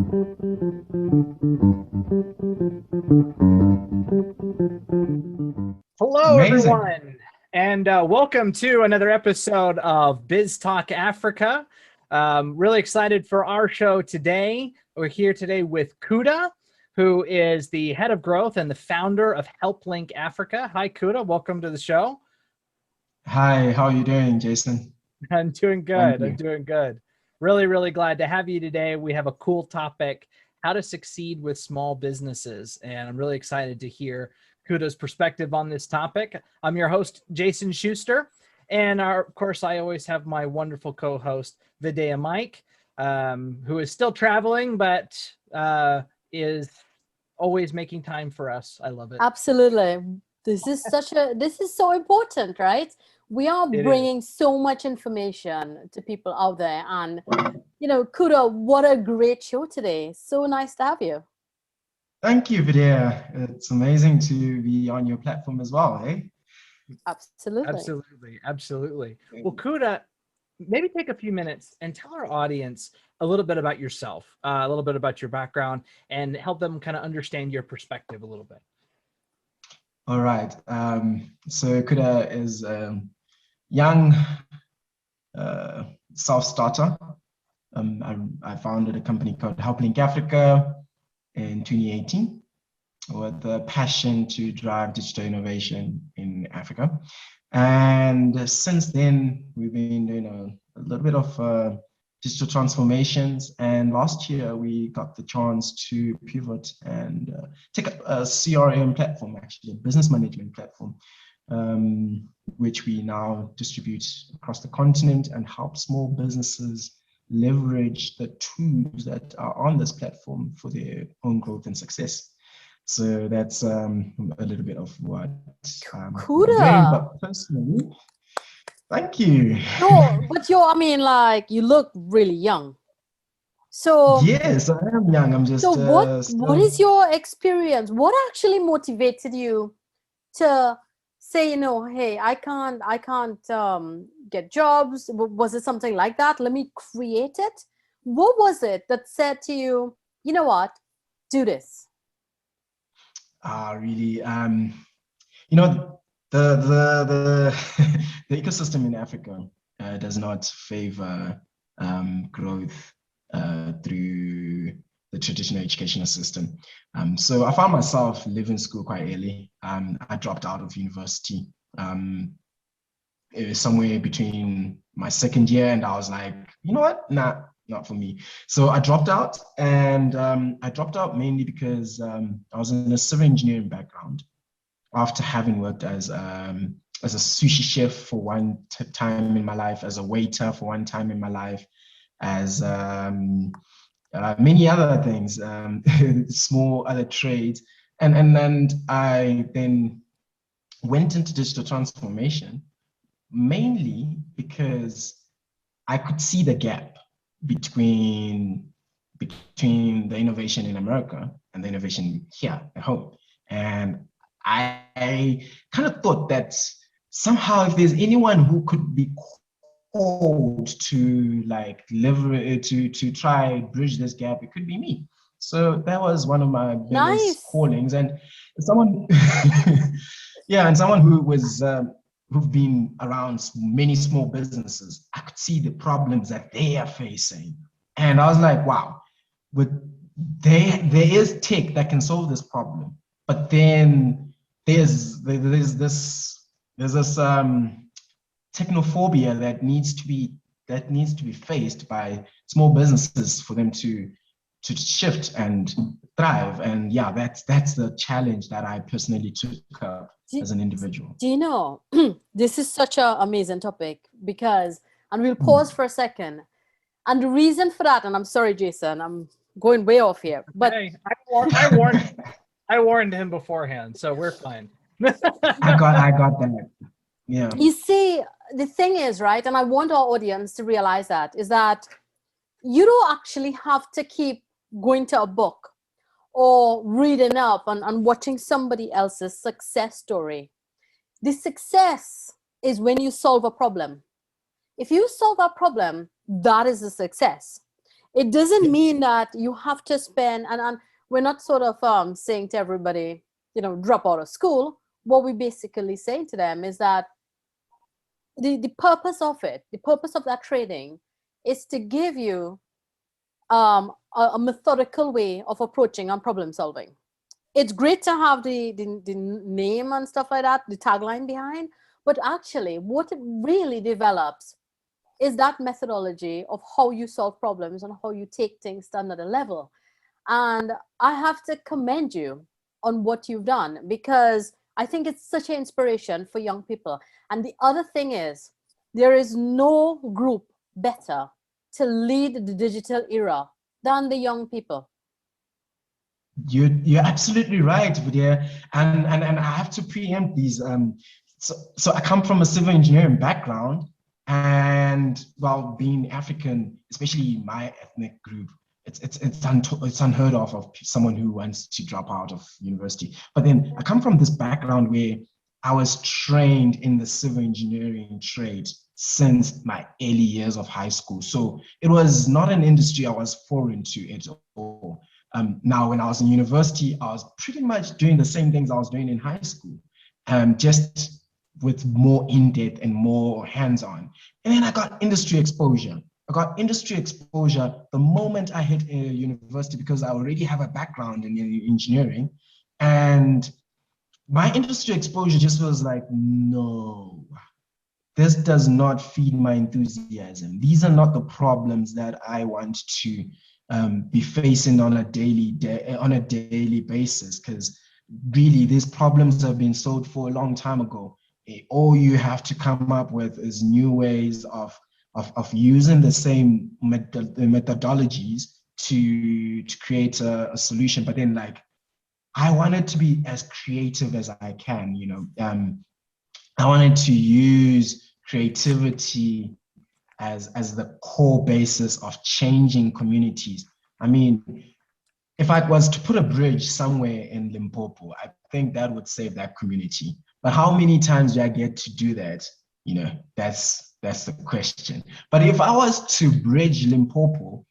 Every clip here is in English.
Hello, Amazing. everyone, and welcome to another episode of BizzTalk Africa. Really excited for our show today. We're here today with Kuda, who is the head of growth and the founder of HelpLink Africa. Hi, Kuda. Welcome to the show. Hi, how are you doing, Jason? I'm doing Thank good. I'm you. doing good. Really, really glad to have you today. We have a cool topic, how to succeed with small businesses. And I'm really excited to hear Kuda's perspective on this topic. I'm your host, Jason Schuster. And of course, I always have my wonderful co-host, Vidya Mike, who is still traveling, but is always making time for us. I love it. Absolutely. This is so important, right? We are It is. bringing so much information to people out there. And, Kuda, what a great show today. So nice to have you. Thank you, Vidya. It's amazing to be on your platform as well, eh? Absolutely. Absolutely. Absolutely. Well, Kuda, maybe take a few minutes and tell our audience a little bit about yourself, a little bit about your background, and help them kind of understand your perspective a little bit. All right. So Kuda is a young self-starter. I founded a company called HelpLink Africa in 2018 with a passion to drive digital innovation in Africa. And since then, we've been doing a little bit of digital transformations. And last year, we got the chance to pivot and take up a CRM platform, actually, a business management platform, which we now distribute across the continent and help small businesses leverage the tools that are on this platform for their own growth and success. So that's a little bit of what I'm doing, but personally, thank you. No, but you look really young. So yes, I am young. I'm just. So what is your experience? What actually motivated you to say, hey, I can't get jobs? Was it something like that? Let me create it. What was it that said to you, you know what, do this? Really, the the ecosystem in Africa does not favor growth through the traditional educational system. So I found myself leaving school quite early. I dropped out of university somewhere between my second year, and I was like, you know what, nah, not for me. So I dropped out, and I dropped out mainly because I was in a civil engineering background after having worked as a sushi chef for one time in my life, as a waiter for one time in my life, as many other things, small other trades. And I then went into digital transformation, mainly because I could see the gap between the innovation in America and the innovation here at home. And I kind of thought that somehow if there's anyone who could be called to like to try bridge this gap, it could be me. So that was one of my biggest callings. And someone, yeah, and someone who was who've been around many small businesses, I could see the problems that they are facing, and I was like, wow, there is tech that can solve this problem, but then there's this technophobia that needs to be faced by small businesses for them to shift and thrive. And yeah, that's the challenge that I personally took up as an individual. Do you know, this is such an amazing topic because, and we'll pause for a second. And the reason for that, and I'm sorry, Jason, I'm going way off here, but hey, I warned him beforehand, so we're fine. I got that. Yeah. You see, the thing is, right, and I want our audience to realize that, is that you don't actually have to keep going to a book or reading up and watching somebody else's success story. The success is when you solve a problem. If you solve a problem, that is a success. It doesn't mean that you have to spend, and we're not sort of saying to everybody, you know, drop out of school. What we basically say to them is that the purpose of it, the purpose of that training is to give you a methodical way of approaching and problem solving. It's great to have the name and stuff like that, the tagline behind, but actually what it really develops is that methodology of how you solve problems and how you take things to another level. And I have to commend you on what you've done, because I think it's such an inspiration for young people. And the other thing is, there is no group better to lead the digital era than the young people. You're absolutely right, Vidya. And I have to preempt these. So I come from a civil engineering background, and while being African, especially my ethnic group, it's unheard of someone who wants to drop out of university. But then I come from this background where I was trained in the civil engineering trade since my early years of high school. So it was not an industry I was foreign to at all. Now, when I was in university, I was pretty much doing the same things I was doing in high school, just with more in-depth and more hands-on. And then I got industry exposure. The moment I hit university, because I already have a background in engineering, and my industry exposure just was like, no, this does not feed my enthusiasm. These are not the problems that I want to be facing on a daily basis, because really these problems have been solved for a long time ago. All you have to come up with is new ways of using the same methodologies to create a solution. But then, like, I wanted to be as creative as I can, you know. I wanted to use creativity as the core basis of changing communities. I mean, if I was to put a bridge somewhere in Limpopo, I think that would save that community. But how many times do I get to do that? You know, that's the question. But if I was to bridge Limpopo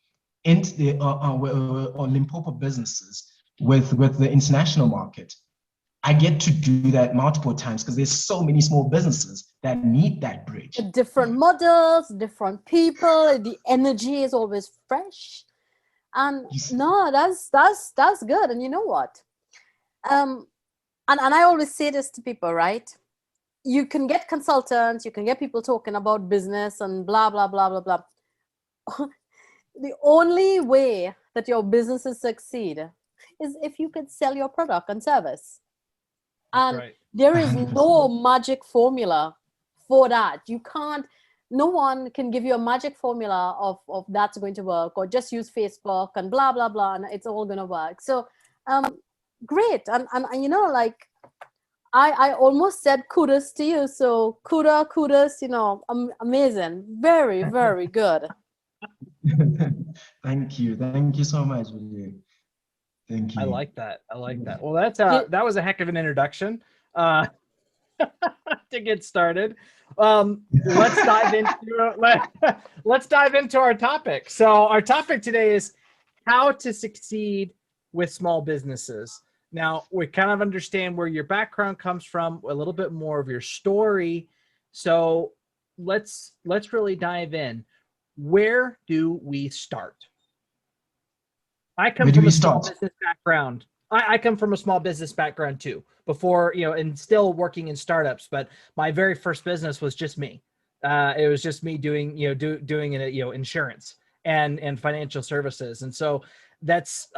into the or Limpopo businesses with the international market, I get to do that multiple times, because there's so many small businesses that need that bridge. Different models, different people, the energy is always fresh. And no, that's good. And you know what? And I always say this to people, right? You can get consultants, you can get people talking about business and blah, blah, blah, blah, blah. The only way that your businesses succeed is if you can sell your product and service. And right. There is no magic formula for that. You can't, no one can give you a magic formula of that's going to work, or just use Facebook and blah, blah, blah, and it's all going to work. So great. And you know, like, I almost said kudos to you. So kudos, you know, amazing. Very, very good. Thank you so much, Willie. Thank you. I like that. Well, that was a heck of an introduction to get started. Let's dive into our topic. So our topic today is how to succeed with small businesses. Now, we kind of understand where your background comes from, a little bit more of your story. So let's really dive in. Where do we start? I come from a small business background. I come from a small business background too, before, you know, and still working in startups. But my very first business was just me. It was just me doing, you know, doing insurance and financial services. And so that's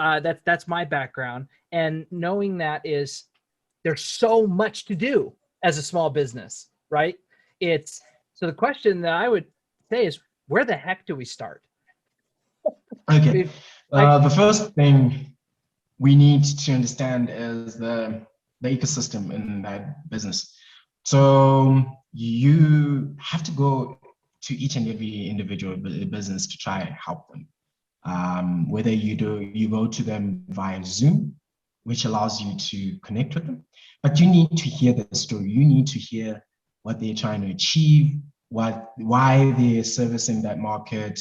my background. And knowing that is, there's so much to do as a small business, right? So the question that I would say is, where the heck do we start? Okay. The first thing we need to understand is the ecosystem in that business. So you have to go to each and every individual business to try and help them. Whether you go to them via Zoom, which allows you to connect with them, but you need to hear the story. You need to hear what they're trying to achieve, why they're servicing that market,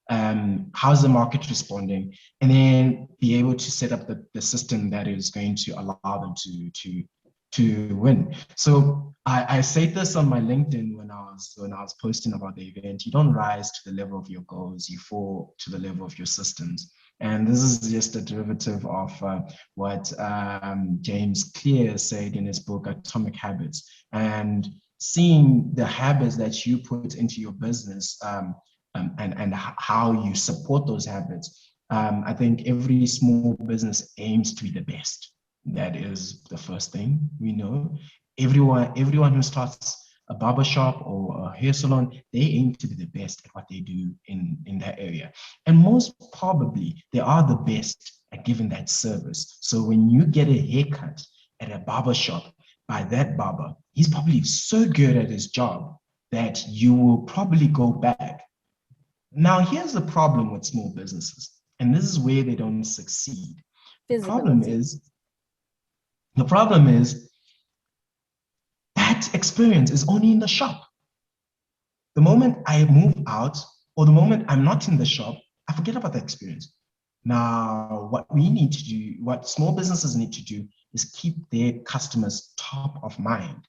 how's the market responding, and then be able to set up the system that is going to allow them to win. So I said this on my LinkedIn when I was posting about the event. You don't rise to the level of your goals, you fall to the level of your systems. And this is just a derivative of what James Clear said in his book, Atomic Habits. And seeing the habits that you put into your business and how you support those habits. I think every small business aims to be the best. That is the first thing we know. Everyone who starts a barber shop or a hair salon, they aim to be the best at what they do in that area. And most probably, they are the best at giving that service. So when you get a haircut at a barber shop by that barber, he's probably so good at his job that you will probably go back. Now, here's the problem with small businesses, and this is where they don't succeed. The problem is that experience is only in the shop. The moment I move out, or the moment I'm not in the shop, I forget about the experience. Now, what we need to do, what small businesses need to do, is keep their customers top of mind.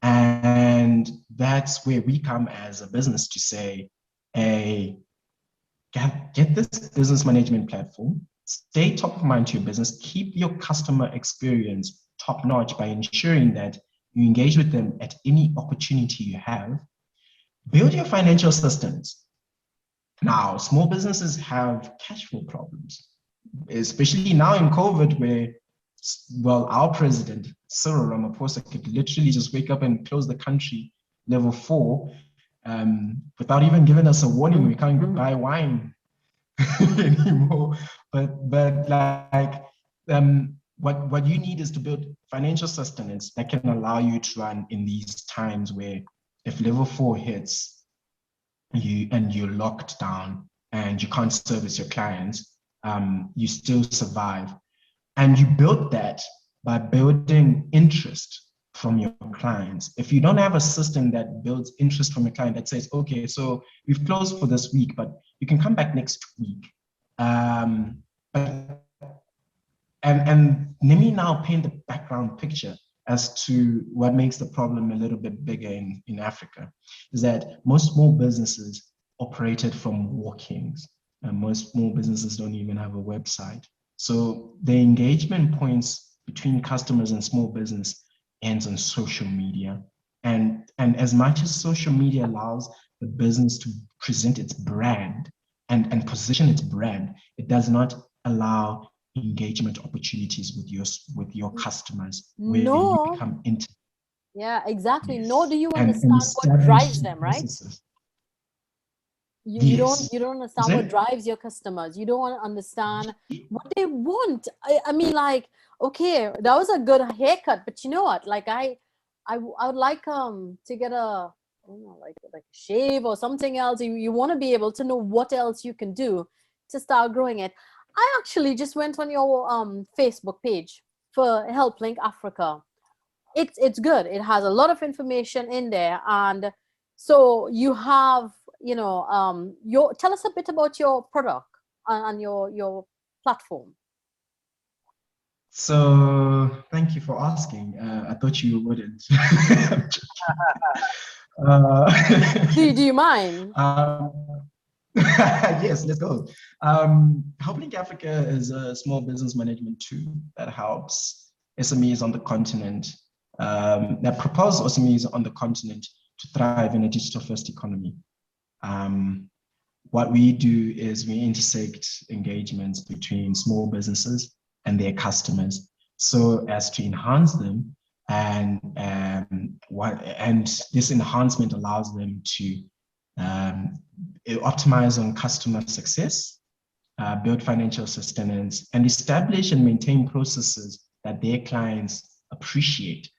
And that's where we come as a business to say, hey, get this business management platform, stay top of mind to your business, keep your customer experience top notch by ensuring that you engage with them at any opportunity you have. Build your financial systems. Now, small businesses have cash flow problems, especially now in COVID, where, well, our president, Cyril Ramaphosa, could literally just wake up and close the country level 4 without even giving us a warning. We can't buy wine anymore. But like, what you need is to build financial sustenance that can allow you to run in these times where if level 4 hits you're locked down and you can't service your clients, you still survive. And you build that by building interest from your clients. If you don't have a system that builds interest from your client that says, okay, so we've closed for this week, but you can come back next week. And let me now paint the background picture as to what makes the problem a little bit bigger in Africa, is that most small businesses operated from walk-ins, and most small businesses don't even have a website. So the engagement points between customers and small business ends on social media. And as much as social media allows the business to present its brand and position its brand, it does not allow engagement opportunities with your customers where you become intimate. Yeah, exactly. Yes. Nor do you understand what drives them, right? You don't understand what drives your customers. You don't understand what they want. I mean, like, okay, that was a good haircut, but you know what? Like, I would like to get a, you know, like a shave or something else. You want to be able to know what else you can do to start growing it. I actually just went on your Facebook page for HelpLink Africa. It's good. It has a lot of information in there, and so you have, you know, tell us a bit about your product and your platform. So thank you for asking. I thought you wouldn't. Do you mind? Yes, let's go. HelpLink Africa is a small business management tool that helps SMEs on the continent, that propels SMEs on the continent to thrive in a digital-first economy. What we do is we intersect engagements between small businesses and their customers so as to enhance them, and this enhancement allows them to optimize on customer success, build financial sustenance, and establish and maintain processes that their clients appreciate.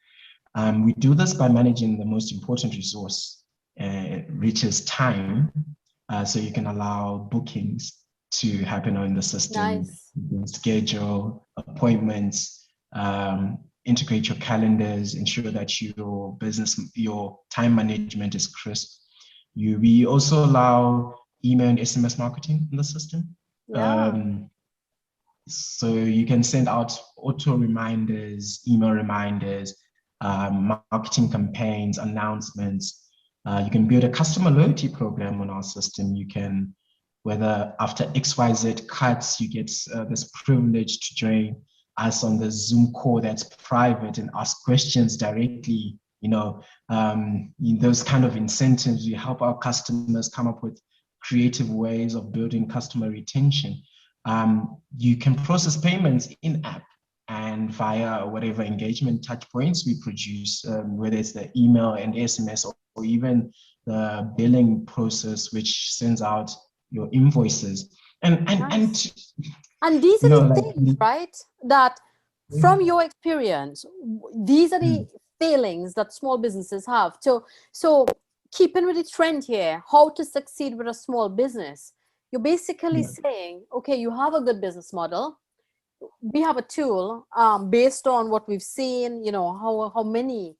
We do this by managing the most important resource, which is time, so you can allow bookings to happen on the system. Nice. You can schedule appointments, integrate your calendars, ensure that your time management is crisp. We also allow email and SMS marketing in the system. Yeah. So you can send out auto reminders, email reminders, marketing campaigns, announcements. You can build a customer loyalty program on our system. You can, whether after XYZ cuts, you get this privilege to join us on the Zoom call that's private and ask questions directly. Those kind of incentives, we help our customers come up with creative ways of building customer retention. You can process payments in-app and via whatever engagement touch points we produce, whether it's the email and SMS or even the billing process, which sends out your invoices. And these are the things, right? That from your experience, these are the failings that small businesses have. So keeping with the trend here, how to succeed with a small business. You're basically saying, okay, you have a good business model. We have a tool based on what we've seen, how many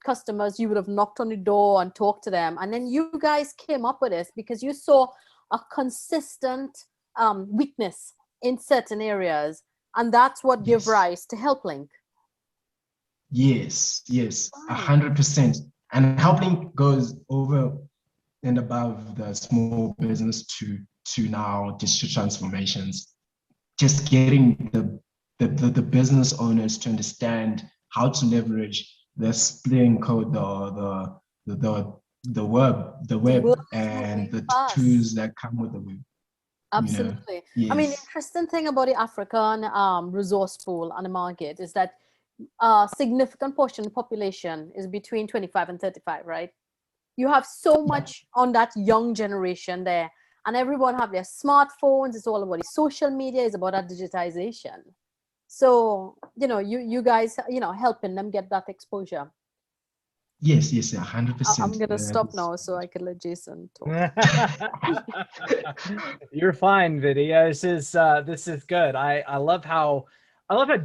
customers you would have knocked on the door and talked to them. And then you guys came up with this because you saw a consistent weakness in certain areas. And that's what gave rise to HelpLink. Yes, 100%. And HelpLink goes over and above the small business to now digital transformations, just getting the business owners to understand how to leverage the splitting code, the web and the tools that come with the web. Absolutely. Yes. I mean, the interesting thing about the African resource pool and the market is that a significant portion of the population is between 25 and 35, right? You have so much on that young generation there, and everyone have their smartphones. It's all about the social media. It's about that digitization. So, you guys, helping them get that exposure. Yes, 100%. I'm going to stop now so I can let Jason talk. You're fine, Vidya. This is good. I love how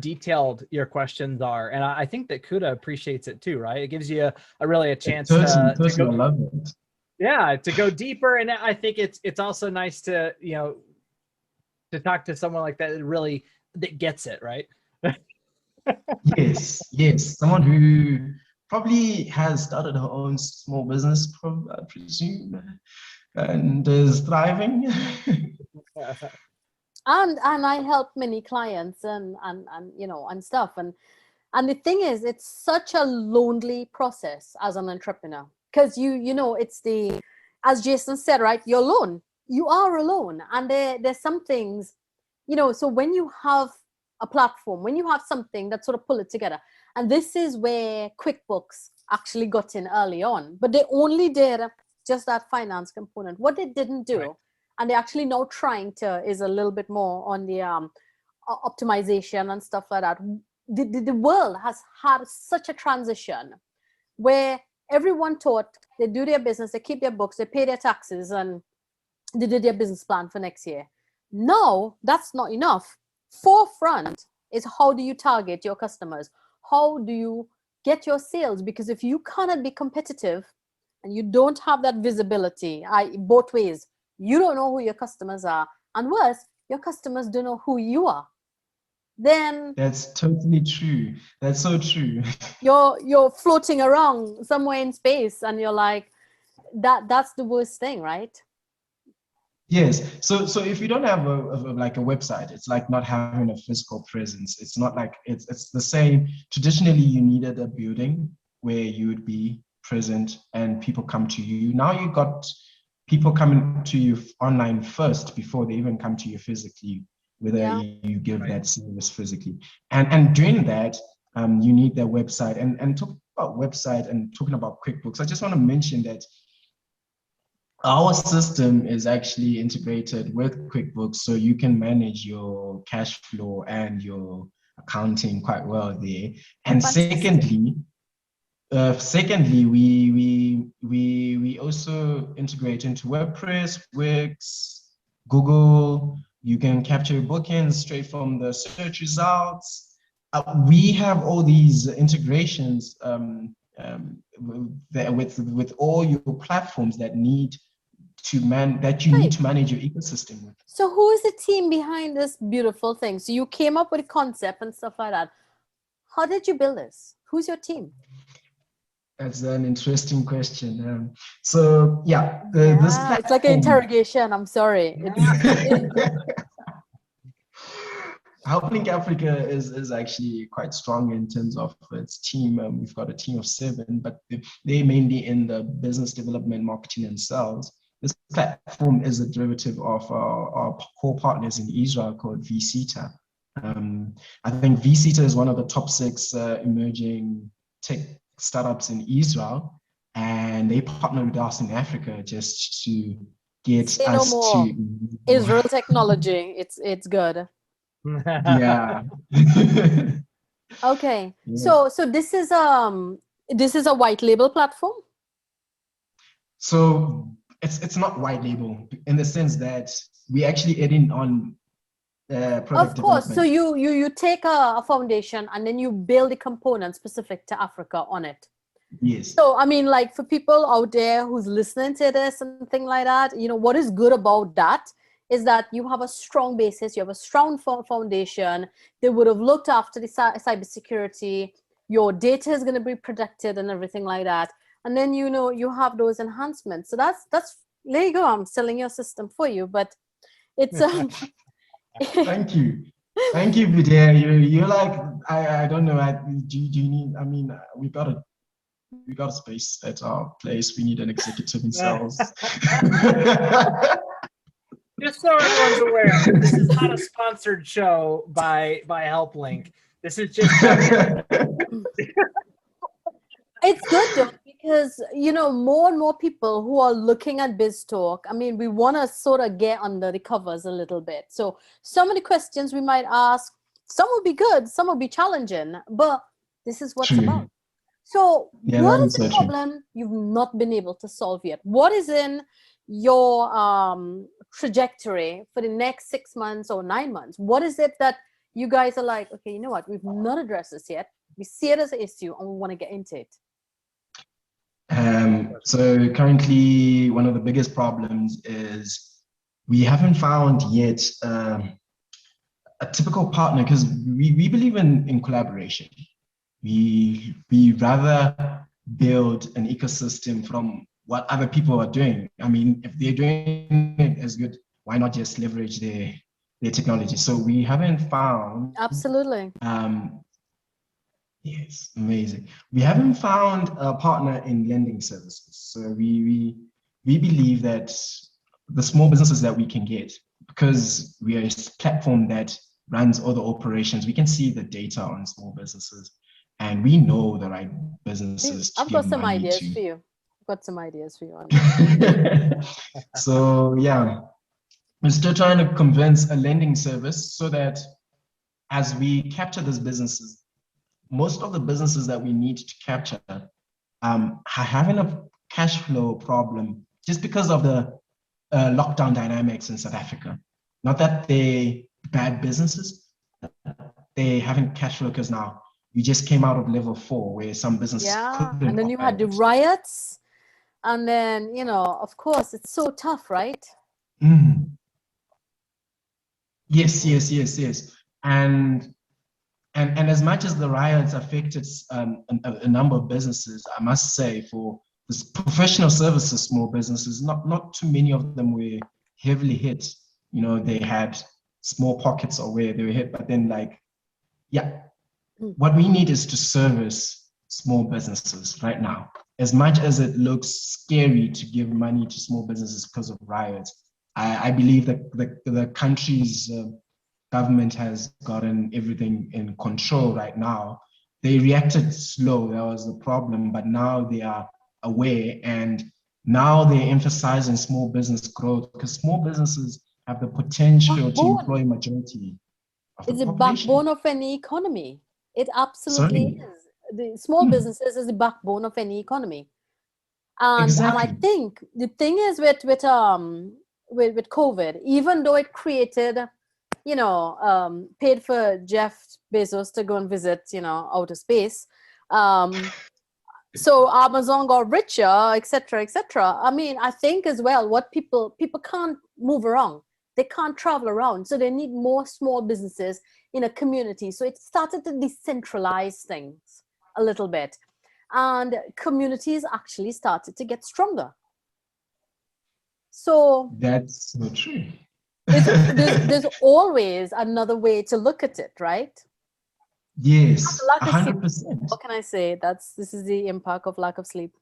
detailed your questions are, and I think that Kuda appreciates it too, right? It gives you a chance to go. I love it. Yeah, to go deeper, and I think it's also nice to to talk to someone like that gets it, right? Yes, someone who probably has started her own small business, I presume, and is thriving. And I help many clients and stuff. And the thing is, it's such a lonely process as an entrepreneur, because it's as Jason said, right? You're alone. You are alone. And there's some things, so when you have a platform, when you have something that sort of pull it together, and this is where QuickBooks actually got in early on, but they only did just that finance component. What they didn't do, right, and they're actually now trying to, is a little bit more on the optimization and stuff like that. The world has had such a transition where everyone thought they do their business, they keep their books, they pay their taxes, and they did their business plan for next year. No, that's not enough. Forefront is, how do you target your customers? How do you get your sales? Because if you cannot be competitive and you don't have that visibility, both ways, you don't know who your customers are, and worse, your customers don't know who you are, then that's totally true. That's so true. You're floating around somewhere in space, and you're like, that's the worst thing, right? Yes. So if you don't have a website, it's like not having a physical presence. It's not like it's the same. Traditionally, you needed a building where you would be present and people come to you. Now you got people coming to you online first before they even come to you physically, whether you give that service physically. And doing that, you need their website. And talking about website and talking about QuickBooks, I just want to mention that our system is actually integrated with QuickBooks, so you can manage your cash flow and your accounting quite well there. And secondly, we also integrate into WordPress, Wix, Google. You can capture your bookings straight from the search results. We have all these integrations with all your platforms that need that you need to manage your ecosystem with. So who is the team behind this beautiful thing? So you came up with a concept and stuff like that. How did you build this? Who's your team? That's an interesting question. So yeah, this platform, it's like an interrogation. I'm sorry. Helping Africa is actually quite strong in terms of its team. We've got a team of 7, but they're mainly in the business development, marketing, and sales. This platform is a derivative of our core partners in Israel called VCita. I think VCita is one of the top 6 emerging tech startups in Israel, and they partner with us in Africa just to get us to Israel technology. It's good. Yeah. Okay. Yeah. So this is a white label platform? So it's not white label in the sense that we actually add in on product of course. development. So you take a foundation and then you build a component specific to Africa on it. Yes. So I mean, like, for people out there who's listening to this and thing like that, what is good about that is that you have a strong basis, you have a strong foundation. They would have looked after the cybersecurity. Your data is going to be protected and everything like that. And then you have those enhancements. So that's there you go. I'm selling your system for you, but it's Thank you, Vidya. You're like I don't know. Do you need? I mean, we got a space at our place. We need an executive in sales. Just so everyone's aware, this is not a sponsored show by HelpLink. This is just it's good though, because more and more people who are looking at BizzTalk, I mean, we want to sort of get under the covers a little bit. So some of the questions we might ask, some will be good, some will be challenging, but this is what it's about. So what is the problem you've not been able to solve yet? What is in your trajectory for the next 6 months or 9 months? What is it that you guys are like, okay, you know what, we've not addressed this yet, we see it as an issue and we want to get into it? So currently one of the biggest problems is we haven't found yet a typical partner, because we believe in collaboration. We rather build an ecosystem from what other people are doing. I mean, if they're doing it as good, why not just leverage their technology? So we haven't found... Absolutely. Yes, amazing. We haven't found a partner in lending services. So we believe that the small businesses that we can get, because we are a platform that runs all the operations, we can see the data on small businesses, and we know the right businesses to give money to. I've got some ideas for you. I've got some ideas for you on that. So yeah, we're still trying to convince a lending service so that as we capture these businesses, most of the businesses that we need to capture are having a cash flow problem just because of the lockdown dynamics in South Africa. Not that they're bad businesses, they haven't cash flow because now we just came out of level 4 where some businesses couldn't. And then you had the riots, and then of course it's so tough, right? Yes. And as much as the riots affected a number of businesses, I must say, for this professional services, small businesses, not too many of them were heavily hit. They had small pockets of where they were hit, but then what we need is to service small businesses right now. As much as it looks scary to give money to small businesses because of riots, I believe that the country's government has gotten everything in control right now. They reacted slow, that was the problem, but now they are aware, and now they're emphasizing small business growth, because small businesses have the potential to employ majority of the population. It's a backbone of any economy. It absolutely is. The small businesses is the backbone of any economy. And I think the thing is with COVID, even though it created, paid for Jeff Bezos to go and visit, outer space, So Amazon got richer, etc., etc. I mean, I think as well, what people can't move around. They can't travel around. So they need more small businesses in a community. So it started to decentralize things a little bit. And communities actually started to get stronger. So That's so true. there's always another way to look at it, right? Yes, Lack of sleep. 100%. What can I say? This is the impact of lack of sleep.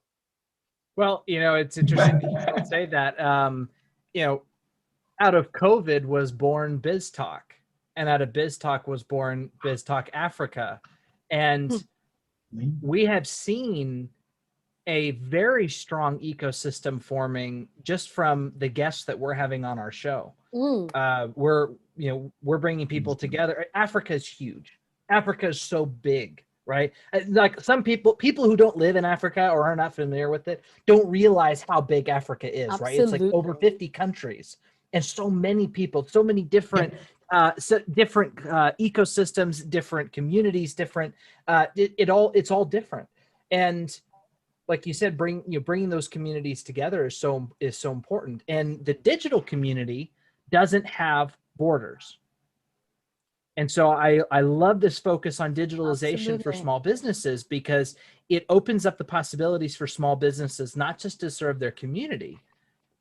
Well, it's interesting that you both say that. Out of COVID was born BizzTalk, and out of BizzTalk was born BizzTalk Africa. And we have seen a very strong ecosystem forming just from the guests that we're having on our show. We're bringing people together. Africa is huge. Africa is so big, right? Like some people who don't live in Africa or are not familiar with it don't realize how big Africa is. Absolutely. Right? It's like over 50 countries and so many people, so many different ecosystems, different communities, different. It's all different. And like you said, bringing those communities together is so important. And the digital community doesn't have borders. And so I love this focus on digitalization for small businesses, because it opens up the possibilities for small businesses, not just to serve their community,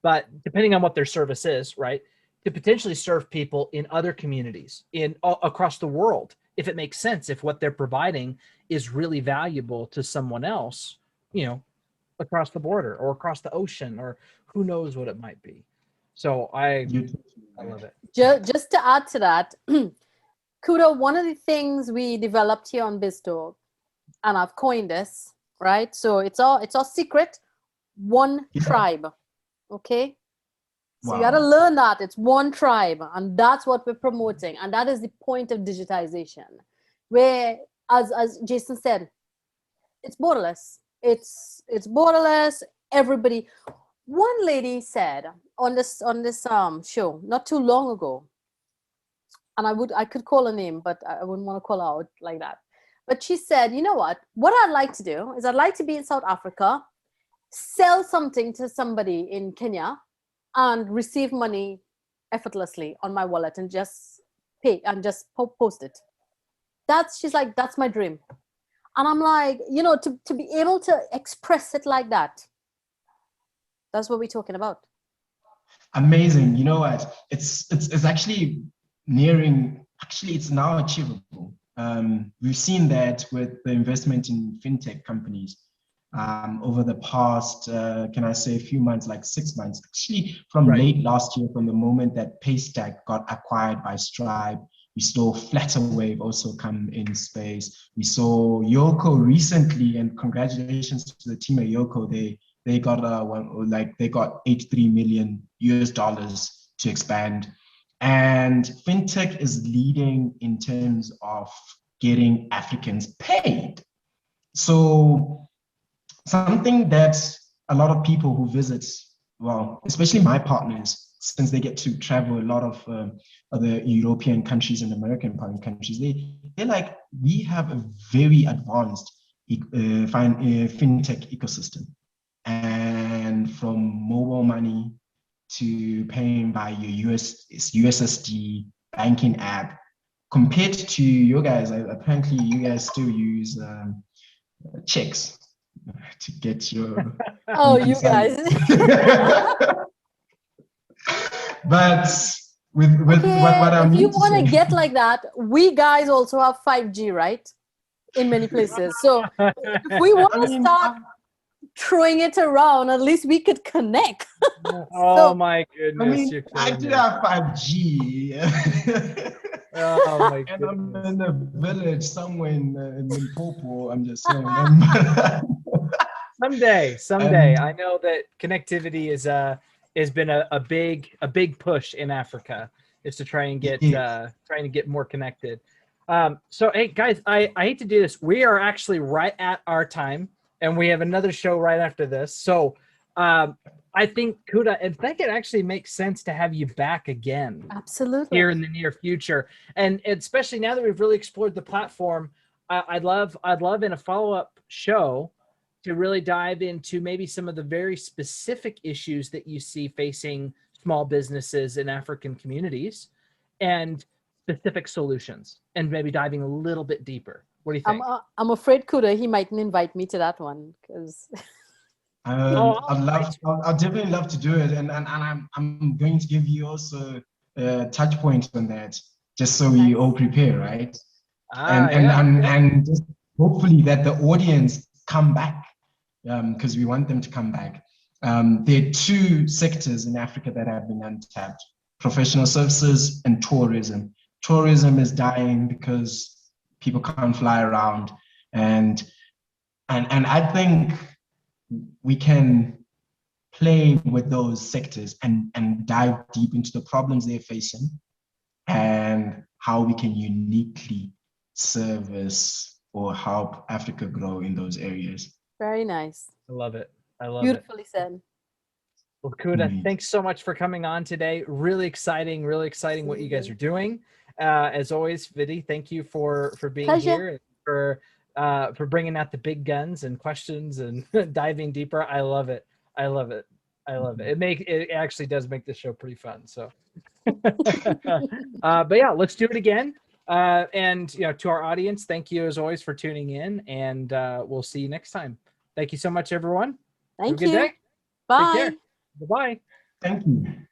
but depending on what their service is, right, to potentially serve people in other communities across the world, if it makes sense, if what they're providing is really valuable to someone else, across the border or across the ocean, or who knows what it might be. So I love it. Just to add to that, Kuda, one of the things we developed here on BizzTalk, and I've coined this, right? So it's all secret, one tribe, okay? So you got to learn that it's one tribe, and that's what we're promoting, and that is the point of digitization, where, as Jason said, it's borderless. It's borderless. Everybody. One lady said on this show not too long ago, and I could call her name, but I wouldn't want to call her out like that. But she said, you know what I'd like to do is I'd like to be in South Africa, sell something to somebody in Kenya, and receive money effortlessly on my wallet and just pay and just post it. She's like, that's my dream. And I'm like, to be able to express it like that, that's what we're talking about. Amazing. You know what? It's actually it's now achievable. We've seen that with the investment in fintech companies over the past, can I say a few months, like 6 months, actually from late last year, from the moment that Paystack got acquired by Stripe. We saw Flutterwave also come in space. We saw Yoko recently, and congratulations to the team at Yoko. They got they got $83 million to expand. And fintech is leading in terms of getting Africans paid. So something that a lot of people who visit, well, especially my partners, since they get to travel a lot of other European countries and American countries, they're like, we have a very advanced fintech ecosystem. And from mobile money to paying by your USSD banking app, compared to you guys, apparently you guys still use checks to get your... Oh, you guys. But with what I mean, if you want to get like that, we guys also have 5G, right? In many places. So if we want to start throwing it around, at least we could connect. Oh my goodness. I do have 5G. Oh my and goodness. I'm in a village somewhere in Limpopo. I'm just saying. Someday. I know that connectivity has been a big push in Africa, is to try and get more connected. So hey guys, I hate to do this. We are actually right at our time, and we have another show right after this. So I think, Kuda, I think it actually makes sense to have you back again. Absolutely. Here in the near future. And especially now that we've really explored the platform, I'd love in a follow-up show to really dive into maybe some of the very specific issues that you see facing small businesses in African communities and specific solutions, and maybe diving a little bit deeper. What do you think? I'm afraid Kuda, he mightn't invite me to that one because I'd definitely love to do it, and I'm going to give you also touch points on that, just so we all prepare, right? And just hopefully that the audience come back, because we want them to come back. There are two sectors in Africa that have been untapped: professional services and tourism. Tourism is dying because people can't fly around, and I think we can play with those sectors and dive deep into the problems they're facing and how we can uniquely service or help Africa grow in those areas. very nice. I love it. I love Beautifully it. said. Well, Kuda, thanks so much for coming on today. Really exciting what you guys are doing. As always, Vidhi, thank you for being here and for bringing out the big guns and questions and diving deeper. I love it. I love it. I love it. It actually does make this show pretty fun. So, but yeah, let's do it again. And to our audience, thank you as always for tuning in, and we'll see you next time. Thank you so much, everyone. Thank Have a good you. day. Bye. Take care. Bye-bye. Thank you.